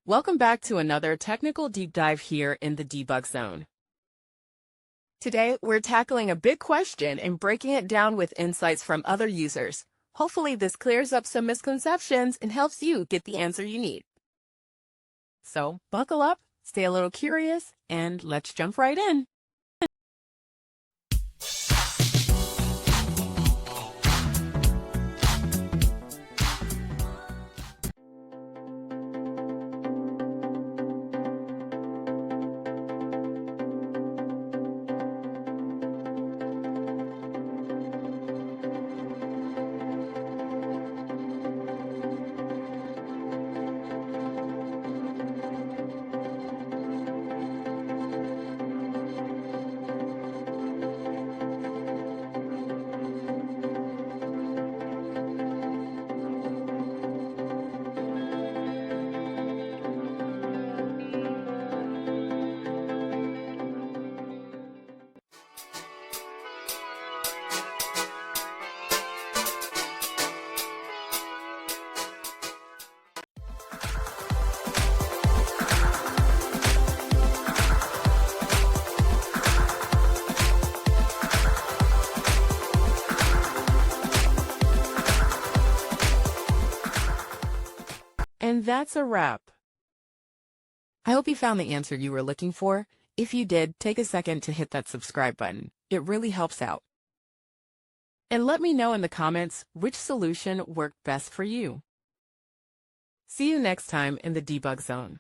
Welcome back to another technical deep dive here in the debug zone. Today, we're tackling a big question and breaking it down with insights from other users. Hopefully, this clears up some misconceptions and helps you get the answer you need. So, buckle up, stay a little curious, and let's jump right in. And that's a wrap. I hope you found the answer you were looking for. If you did, take a second to hit that subscribe button. It really helps out. And let me know in the comments which solution worked best for you. See you next time in the debug zone.